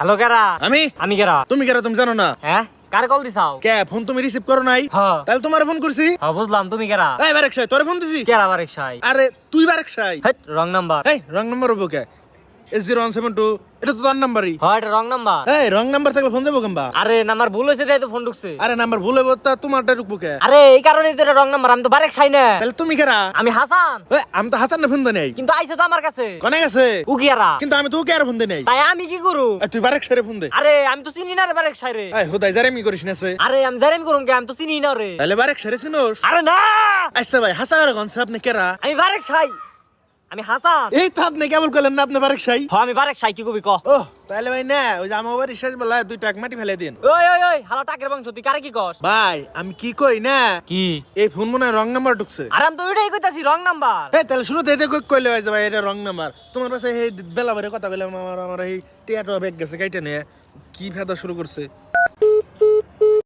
Hello কেরা? আমি আমি কেরা? তুমি কেরা তুমি জানো না? হ্যাঁ কার কল দিছাও? কে ফোন তুমি রিসিভ করো নাই? হ্যাঁ। তাহলে তোমার ফোন করছি। হ্যাঁ বুঝলাম, তুমি কেরা? এই বারেক সাই তোরে ফোন দিছি। কেরা বারেক সাই? আরে তুই বারেক সাই। হেট রং নাম্বার। এই রং নাম্বার হবো কে? S0172 এটা তো তোর নাম্বারই। হ্যাঁ এটা রং নাম্বার। এই রং নাম্বার থাকলে ফোন যাবো কেমবা? আরে নাম্বার ভুল হয়েছে তাই তো ফোন ঢুকছে। আরে নাম্বার ভুল হইব তা তোমারটা ঢুকবো কে? আরে এই কারণেই তো এটা রং নাম্বার, আমি তো বারেক সাই না। তাহলে তুমি কেরা? আমি হাসান। এই আমি তো হাসান না ফোন দেই নাই। কিন্তু আইছে তো আমার কাছে। কোনে গেছে? উকিয়ারা। কিন্তু আমি তো ওকে আর ফোন দেই নাই। তাই আমি কি করু? এই তুই বারেক সাইরে ফোন দে। আরে আমি তো চিনি না রে বারেক সাই রে। এই হুদাই জারে মি করিস না সে। আরে আমি জানি করুম কে, আমি তো চিনি না রে। তাহলে বারেক সাইরে চিনোস? আরে না, আচ্ছা ভাই হাসান আর গনছে আপনি কেরা? আমি বারেক সাই, আমি হাসান। এই তো আপনি কেবল কইলেন না আপনি বারেক সাই। হ্যাঁ আমি বারেক সাই, কি কবি ক? ও তাহলে ভাই না ওই যে আমার বাড়ির শেষ বেলা দুই টাক মাটি ফেলে দিন। ওই ওই ওই হালা টাকের বংশ, তুই কারে কি কস? ভাই আমি কি কই না কি? এই ফোন মনে হয় রং নাম্বার ঢুকছে। আরে আমি তো ওইটাই কইতাছি রং নাম্বার। এই তাহলে শুরু থেকে কইলে হয় যে ভাই এটা রং নাম্বার। তোমার পাশে এই বেলা বেলা কথা বলে আমার এই টিয়াটো ব্যাগ গেছে কাইটা নিয়ে কি ফেদা শুরু করছে।